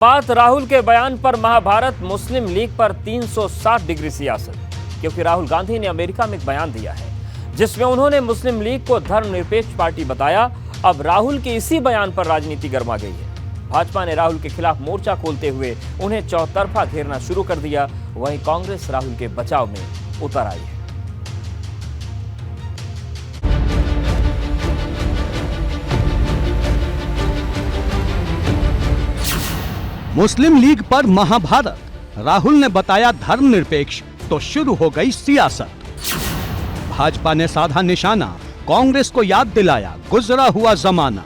बात राहुल के बयान पर महाभारत मुस्लिम लीग पर 360 डिग्री सियासत, क्योंकि राहुल गांधी ने अमेरिका में एक बयान दिया है जिसमें उन्होंने मुस्लिम लीग को धर्मनिरपेक्ष पार्टी बताया। अब राहुल के इसी बयान पर राजनीति गर्मा गई है। भाजपा ने राहुल के खिलाफ मोर्चा खोलते हुए उन्हें चौतरफा घेरना शुरू कर दिया। वहीं कांग्रेस राहुल के बचाव में उतर आई है। मुस्लिम लीग पर महाभारत, राहुल ने बताया धर्मनिरपेक्ष तो शुरू हो गई सियासत। भाजपा ने साधा निशाना, कांग्रेस को याद दिलाया गुजरा हुआ जमाना।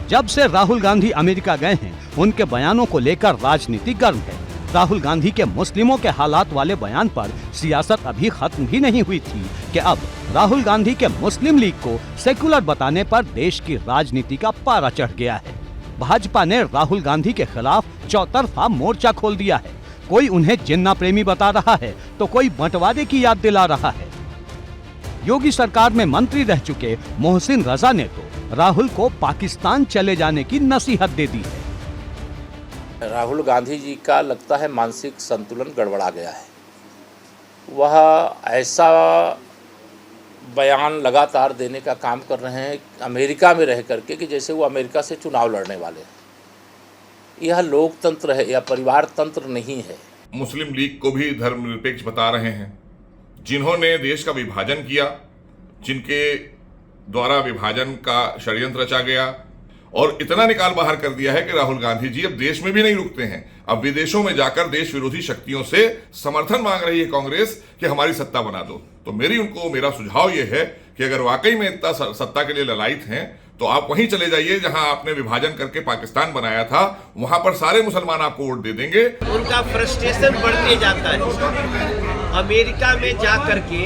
जब से राहुल गांधी अमेरिका गए हैं, उनके बयानों को लेकर राजनीति गर्म है। राहुल गांधी के मुस्लिमों के हालात वाले बयान पर सियासत अभी खत्म भी नहीं हुई थी कि अब राहुल गांधी के मुस्लिम लीग को सेकुलर बताने पर देश की राजनीति का पारा चढ़ गया है। भाजपा ने राहुल गांधी के खिलाफ चौतरफा मोर्चा खोल दिया है। कोई उन्हें जिन्ना प्रेमी बता रहा है तो कोई बंटवारे की याद दिला रहा है। योगी सरकार में मंत्री रह चुके मोहसिन रजा ने तो राहुल को पाकिस्तान चले जाने की नसीहत दे दी है। राहुल गांधी जी का लगता है मानसिक संतुलन गड़बड़ा गया है। वह ऐसा बयान लगातार देने का काम कर रहे हैं अमेरिका में रह करके कि जैसे वो अमेरिका से चुनाव लड़ने वाले हैं। यह लोकतंत्र है या परिवार तंत्र नहीं है। मुस्लिम लीग को भी धर्मनिरपेक्ष बता रहे हैं, जिन्होंने देश का विभाजन किया, जिनके द्वारा विभाजन का षड्यंत्र रचा गया और इतना निकाल बाहर कर दिया है कि राहुल गांधी जी अब देश में भी नहीं रुकते हैं। अब विदेशों में जाकर देश विरोधी शक्तियों से समर्थन मांग रही है कांग्रेस कि हमारी सत्ता बना दो। तो मेरा सुझाव यह है कि अगर वाकई में इतना सत्ता के लिए ललायत हैं तो आप वहीं चले जाइए जहां आपने विभाजन करके पाकिस्तान बनाया था। वहां पर सारे मुसलमान आपको वोट दे देंगे। उनका फ्रस्ट्रेशन बढ़ते जाता है। अमेरिका में जा करके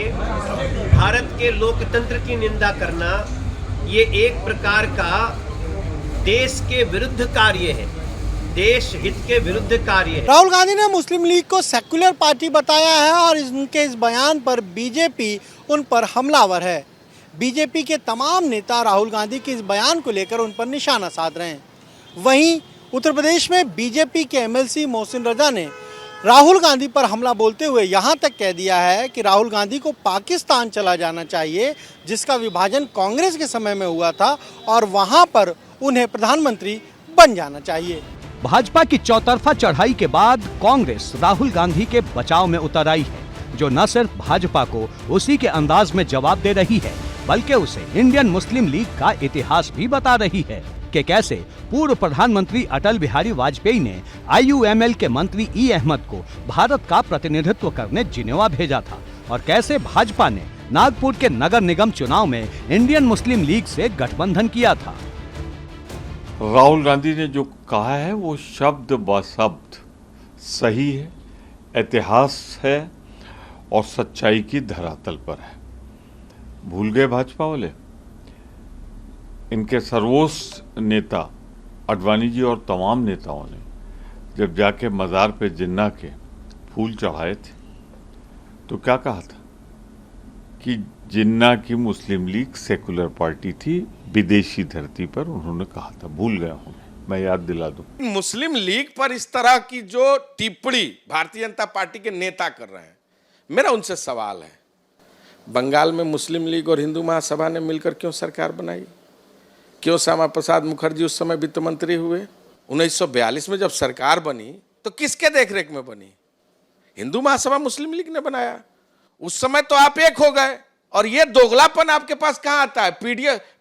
भारत के लोकतंत्र की निंदा करना ये एक प्रकार का देश के विरुद्ध कार्य है, देश हित के विरुद्ध कार्य है। राहुल गांधी ने मुस्लिम लीग को सेक्युलर पार्टी बताया है और उनके इस बयान पर बीजेपी उन पर हमलावर है। बीजेपी के तमाम नेता राहुल गांधी के इस बयान को लेकर उन पर निशाना साध रहे हैं। वहीं उत्तर प्रदेश में बीजेपी के एमएलसी मोहसिन रजा ने राहुल गांधी पर हमला बोलते हुए यहाँ तक कह दिया है कि राहुल गांधी को पाकिस्तान चला जाना चाहिए, जिसका विभाजन कांग्रेस के समय में हुआ था, और वहाँ पर उन्हें प्रधानमंत्री बन जाना चाहिए। भाजपा की चौतरफा चढ़ाई के बाद कांग्रेस राहुल गांधी के बचाव में उतर आई है, जो न सिर्फ भाजपा को उसी के अंदाज में जवाब दे रही है, बल्कि उसे इंडियन मुस्लिम लीग का इतिहास भी बता रही है कि कैसे पूर्व प्रधानमंत्री अटल बिहारी वाजपेयी ने IUML के मंत्री ई अहमद को भारत का प्रतिनिधित्व करने जिनेवा भेजा था और कैसे भाजपा ने नागपुर के नगर निगम चुनाव में इंडियन मुस्लिम लीग से गठबंधन किया था। राहुल गांधी ने जो कहा है वो शब्द ब शब्द सही है, इतिहास है और सच्चाई की धरातल पर है। भूल गए भाजपा वाले? इनके सर्वोच्च नेता अडवाणी जी और तमाम नेताओं ने जब जाके मज़ार पे जिन्ना के फूल चढ़ाए थे तो क्या कहा था कि जिन्ना की मुस्लिम लीग सेकुलर पार्टी थी, विदेशी धरती पर उन्होंने कहा था। भूल गया हूं, मैं याद दिला दूं। मुस्लिम लीग पर इस तरह की जो टिप्पणी भारतीय जनता पार्टी के नेता कर रहे हैं, मेरा उनसे सवाल है, बंगाल में मुस्लिम लीग और हिंदू महासभा ने मिलकर क्यों सरकार बनाई? क्यों श्यामा प्रसाद मुखर्जी उस समय वित्त मंत्री हुए? 1942 में जब सरकार बनी तो किसके देखरेख में बनी? हिंदू महासभा मुस्लिम लीग ने बनाया। उस समय तो आप एक हो गए और ये दोगलापन आपके पास कहाँ आता है?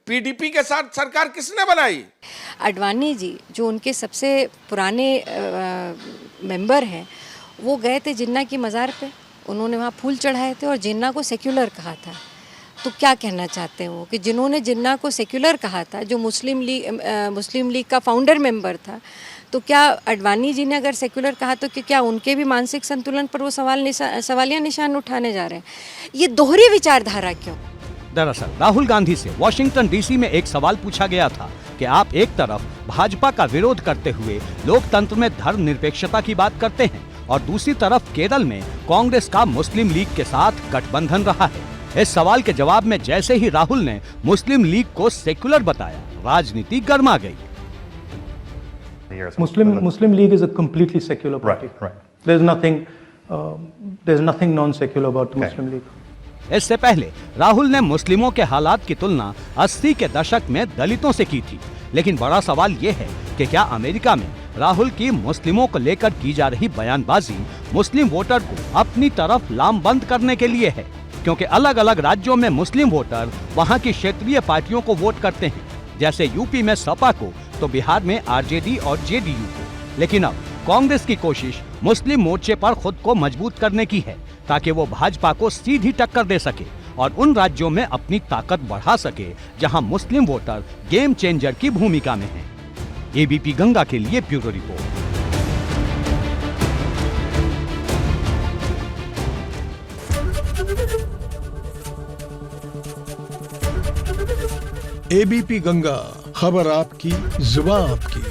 PDP के साथ सरकार किसने बनाई? अडवाणी जी जो उनके सबसे पुराने मेंबर हैं, वो गए थे जिन्ना की मज़ार पे, उन्होंने वहाँ फूल चढ़ाए थे और जिन्ना को सेक्युलर कहा था। तो क्या कहना चाहते हैं वो कि जिन्होंने जिन्ना को सेक्युलर कहा था, जो मुस्लिम लीग का फाउंडर मेंबर था, तो क्या अडवाणी जी ने अगर सेक्युलर कहा तो क्या उनके भी मानसिक संतुलन पर वो सवालिया निशान उठाने जा रहे हैं? ये दोहरी विचारधारा क्यों? दरअसल राहुल गांधी से वॉशिंगटन DC में एक सवाल पूछा गया था कि आप एक तरफ भाजपा का विरोध करते हुए लोकतंत्र में धर्मनिरपेक्षता की बात करते हैं और दूसरी तरफ केरल में कांग्रेस का मुस्लिम लीग के साथ गठबंधन रहा है। इस सवाल के जवाब में जैसे ही राहुल ने मुस्लिम लीग को सेक्युलर बताया, राजनीति गर्मा गई। Muslim League is a completely secular party. Right. There's nothing non-secular about the Muslim League. इससे पहले राहुल ने मुस्लिमों के हालात की तुलना 80 के दशक में दलितों से की थी, लेकिन बड़ा सवाल ये है कि क्या अमेरिका में राहुल की मुस्लिमों को लेकर की जा रही बयानबाजी मुस्लिम वोटर को अपनी तरफ लामबंद करने के लिए है, क्योंकि अलग अलग राज्यों में मुस्लिम वोटर वहां की क्षेत्रीय पार्टियों को वोट करते हैं, जैसे यूपी में सपा को तो बिहार में आरजेडी और जेडीयू को। लेकिन अब कांग्रेस की कोशिश मुस्लिम मोर्चे पर खुद को मजबूत करने की है, ताकि वो भाजपा को सीधी टक्कर दे सके और उन राज्यों में अपनी ताकत बढ़ा सके जहां मुस्लिम वोटर गेम चेंजर की भूमिका में हैं। एबीपी गंगा के लिए ब्यूरो रिपोर्ट। एबीपी गंगा, खबर आपकी, जुबान आपकी।